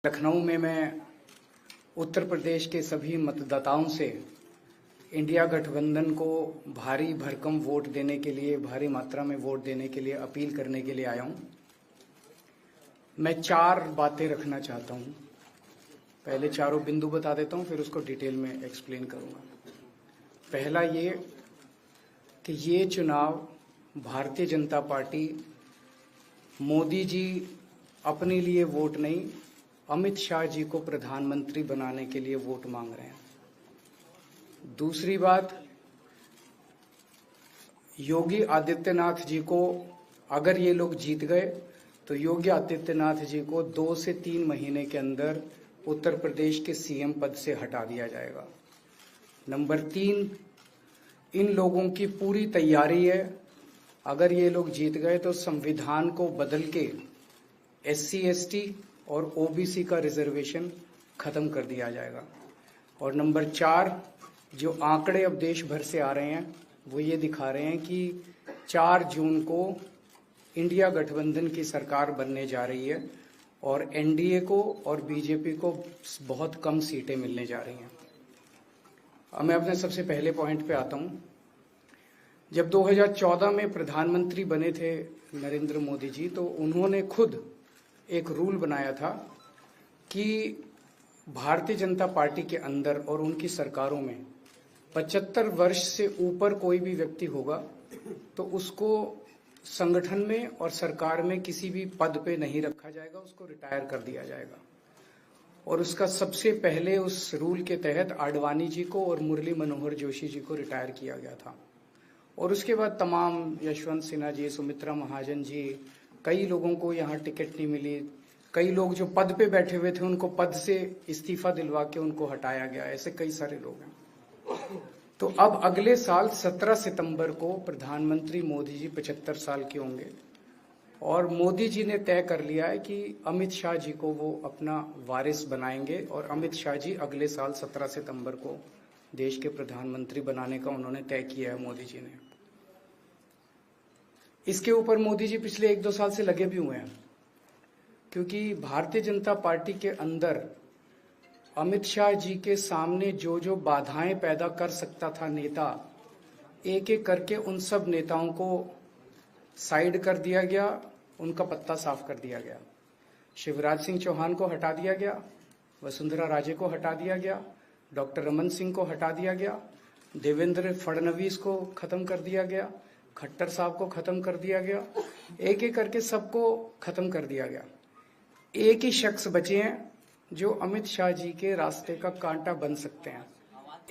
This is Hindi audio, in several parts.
लखनऊ में मैं उत्तर प्रदेश के सभी मतदाताओं से इंडिया गठबंधन को भारी भरकम वोट देने के लिए, भारी मात्रा में वोट देने के लिए अपील करने के लिए आया हूं। मैं 4 बातें रखना चाहता हूं। पहले चारों बिंदु बता देता हूं, फिर उसको डिटेल में एक्सप्लेन करूंगा। पहला ये कि ये चुनाव भारतीय जनता पार्टी मोदी जी अपने लिए वोट नहीं, अमित शाह जी को प्रधानमंत्री बनाने के लिए वोट मांग रहे हैं। दूसरी बात, योगी आदित्यनाथ जी को अगर ये लोग जीत गए तो योगी आदित्यनाथ जी को 2 से 3 महीने के अंदर उत्तर प्रदेश के सीएम पद से हटा दिया जाएगा। नंबर 3, इन लोगों की पूरी तैयारी है, अगर ये लोग जीत गए तो संविधान को बदल के SC ST और OBC का रिजर्वेशन खत्म कर दिया जाएगा। और नंबर 4, जो आंकड़े अब देश भर से आ रहे हैं वो ये दिखा रहे हैं कि 4 जून को इंडिया गठबंधन की सरकार बनने जा रही है और NDA को और BJP को बहुत कम सीटें मिलने जा रही हैं। अब मैं अपने सबसे पहले पॉइंट पे आता हूं। जब 2014 में प्रधानमंत्री बने थे नरेंद्र मोदी जी, तो उन्होंने खुद एक रूल बनाया था कि भारतीय जनता पार्टी के अंदर और उनकी सरकारों में 75 वर्ष से ऊपर कोई भी व्यक्ति होगा तो उसको संगठन में और सरकार में किसी भी पद पे नहीं रखा जाएगा, उसको रिटायर कर दिया जाएगा। और उसका सबसे पहले उस रूल के तहत आडवाणी जी को और मुरली मनोहर जोशी जी को रिटायर किया गया था। और उसके बाद तमाम यशवंत सिन्हा जी, सुमित्रा महाजन जी, कई लोगों को यहाँ टिकट नहीं मिली। कई लोग जो पद पे बैठे हुए थे उनको पद से इस्तीफा दिलवा के उनको हटाया गया। ऐसे कई सारे लोग हैं। तो अब अगले साल 17 सितंबर को प्रधानमंत्री मोदी जी 75 साल के होंगे और मोदी जी ने तय कर लिया है कि अमित शाह जी को वो अपना वारिस बनाएंगे और अमित शाह जी अगले साल 17 सितंबर को देश के प्रधानमंत्री बनाने का उन्होंने तय किया है मोदी जी ने। इसके ऊपर मोदी जी पिछले 1-2 साल से लगे भी हुए हैं, क्योंकि भारतीय जनता पार्टी के अंदर अमित शाह जी के सामने जो जो बाधाएं पैदा कर सकता था नेता, एक एक करके उन सब नेताओं को साइड कर दिया गया, उनका पत्ता साफ कर दिया गया। शिवराज सिंह चौहान को हटा दिया गया, वसुंधरा राजे को हटा दिया गया, डॉक्टर रमन सिंह को हटा दिया गया, देवेंद्र फडणवीस को खत्म कर दिया गया, खट्टर साहब को खत्म कर दिया गया, एक एक करके सबको खत्म कर दिया गया। एक ही शख्स बचे हैं जो अमित शाह जी के रास्ते का कांटा बन सकते हैं।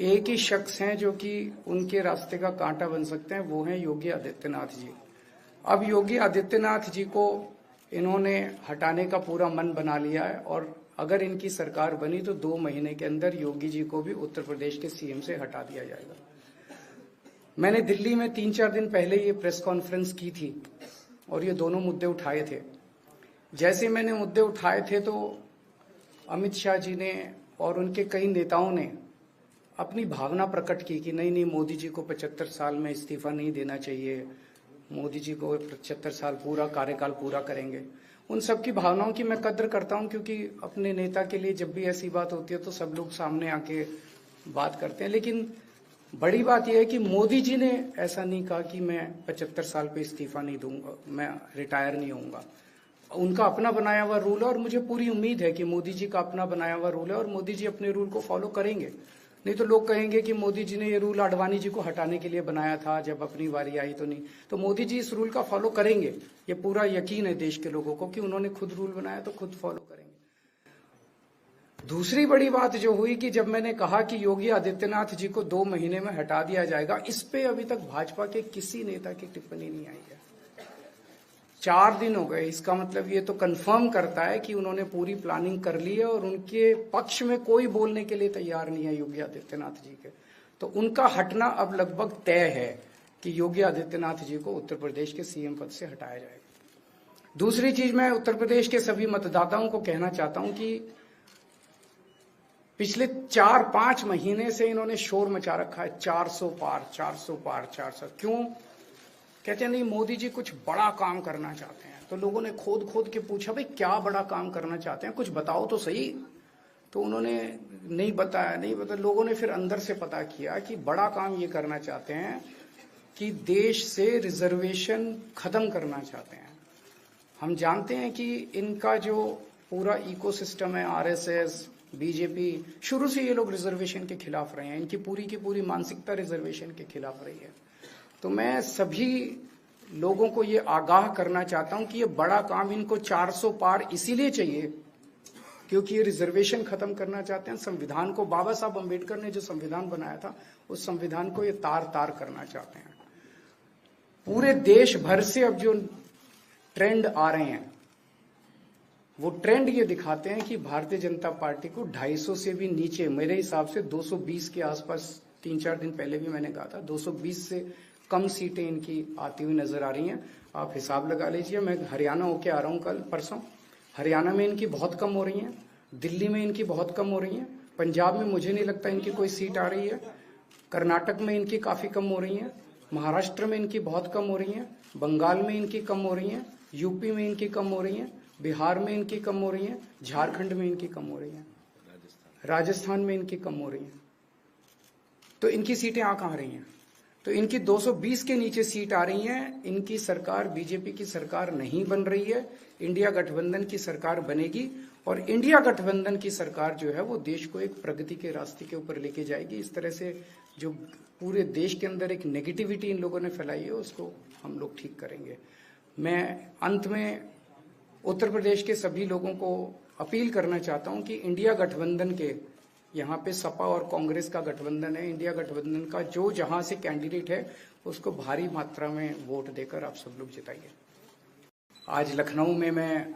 एक ही शख्स हैं जो कि उनके रास्ते का कांटा बन सकते हैं, वो हैं योगी आदित्यनाथ जी। अब योगी आदित्यनाथ जी को इन्होंने हटाने का पूरा मन बना लिया है और अगर इनकी सरकार बनी तो 2 महीने के अंदर योगी जी को भी उत्तर प्रदेश के सीएम से हटा दिया जाएगा। मैंने दिल्ली में 3-4 दिन पहले ये प्रेस कॉन्फ्रेंस की थी और ये दोनों मुद्दे उठाए थे। जैसे मैंने मुद्दे उठाए थे तो अमित शाह जी ने और उनके कई नेताओं ने अपनी भावना प्रकट की कि नहीं, मोदी जी को 75 साल में इस्तीफा नहीं देना चाहिए, मोदी जी को 75 साल पूरा कार्यकाल पूरा करेंगे। उन सब की भावनाओं की मैं कद्र करता हूं, क्योंकि अपने नेता के लिए जब भी ऐसी बात होती है तो सब लोग सामने आके बात करते हैं। लेकिन बड़ी बात यह है कि मोदी जी ने ऐसा नहीं कहा कि मैं 75 साल पे इस्तीफा नहीं दूंगा, मैं रिटायर नहीं होऊंगा। उनका अपना बनाया हुआ रूल है और मुझे पूरी उम्मीद है कि मोदी जी का अपना बनाया हुआ रूल है और मोदी जी अपने रूल को फॉलो करेंगे। नहीं तो लोग कहेंगे कि मोदी जी ने ये रूल आडवाणी जी को हटाने के लिए बनाया था, जब अपनी बारी आई तो नहीं। तो मोदी जी इस रूल का फॉलो करेंगे, ये पूरा यकीन है देश के लोगों को कि उन्होंने खुद रूल बनाया तो खुद फॉलो करेंगे। दूसरी बड़ी बात जो हुई कि जब मैंने कहा कि योगी आदित्यनाथ जी को 2 महीने में हटा दिया जाएगा, इस पे अभी तक भाजपा के किसी नेता की टिप्पणी नहीं आई है। 4 दिन हो गए। इसका मतलब ये तो कंफर्म करता है कि उन्होंने पूरी प्लानिंग कर ली है और उनके पक्ष में कोई बोलने के लिए तैयार नहीं है योगी आदित्यनाथ जी के। तो उनका हटना अब लगभग तय है कि योगी आदित्यनाथ जी को उत्तर प्रदेश के सीएम पद से हटाया जाएगा। दूसरी चीज, मैं उत्तर प्रदेश के सभी मतदाताओं को कहना चाहता हूं कि पिछले 4-5 महीने से इन्होंने शोर मचा रखा है, 400 पार 400 पार 400। क्यों? कहते हैं नहीं, मोदी जी कुछ बड़ा काम करना चाहते हैं। तो लोगों ने खोद खोद के पूछा, भाई क्या बड़ा काम करना चाहते हैं, कुछ बताओ तो सही। तो उन्होंने नहीं बताया। लोगों ने फिर अंदर से पता किया कि बड़ा काम ये करना चाहते हैं कि देश से रिजर्वेशन खत्म करना चाहते हैं। हम जानते हैं कि इनका जो पूरा इकोसिस्टम है, आरएसएस, बीजेपी, शुरू से ये लोग रिजर्वेशन के खिलाफ रहे हैं। इनकी पूरी की पूरी मानसिकता रिजर्वेशन के खिलाफ रही है। तो मैं सभी लोगों को ये आगाह करना चाहता हूं कि ये बड़ा काम इनको 400 पार इसीलिए चाहिए क्योंकि ये रिजर्वेशन खत्म करना चाहते हैं। संविधान को, बाबा साहब अम्बेडकर ने जो संविधान बनाया था, उस संविधान को ये तार तार करना चाहते हैं। पूरे देश भर से अब जो ट्रेंड आ रहे हैं, वो ट्रेंड ये दिखाते हैं कि भारतीय जनता पार्टी को 250 से भी नीचे, मेरे हिसाब से 220 के आसपास, 3-4 दिन पहले भी मैंने कहा था, 220 से कम सीटें इनकी आती हुई नजर आ रही हैं। आप हिसाब लगा लीजिए। मैं हरियाणा होके आ रहा हूं कल परसों। हरियाणा में इनकी बहुत कम हो रही हैं, दिल्ली में इनकी बहुत कम हो रही हैं, पंजाब में मुझे नहीं लगता इनकी कोई सीट आ रही है, कर्नाटक में इनकी काफी कम हो रही हैं, महाराष्ट्र में इनकी बहुत कम हो रही हैं, बंगाल में इनकी कम हो रही हैं, यूपी में इनकी कम हो रही हैं, बिहार में इनकी कम हो रही हैं, झारखंड में इनकी कम हो रही हैं, राजस्थान में इनकी कम हो रही हैं। तो इनकी सीटें आ कहां रही हैं? तो इनकी 220 के नीचे सीट आ रही हैं। इनकी सरकार बीजेपी की सरकार नहीं बन रही है, इंडिया गठबंधन की सरकार बनेगी। और इंडिया गठबंधन की सरकार जो है वो देश को एक प्रगति के रास्ते के ऊपर लेके जाएगी। इस तरह से जो पूरे देश के अंदर एक नेगेटिविटी इन लोगों ने फैलाई है, उसको हम लोग ठीक करेंगे। मैं अंत में उत्तर प्रदेश के सभी लोगों को अपील करना चाहता हूं कि इंडिया गठबंधन के, यहाँ पे सपा और कांग्रेस का गठबंधन है, इंडिया गठबंधन का जो जहां से कैंडिडेट है उसको भारी मात्रा में वोट देकर आप सब लोग जिताइए। आज लखनऊ में मैं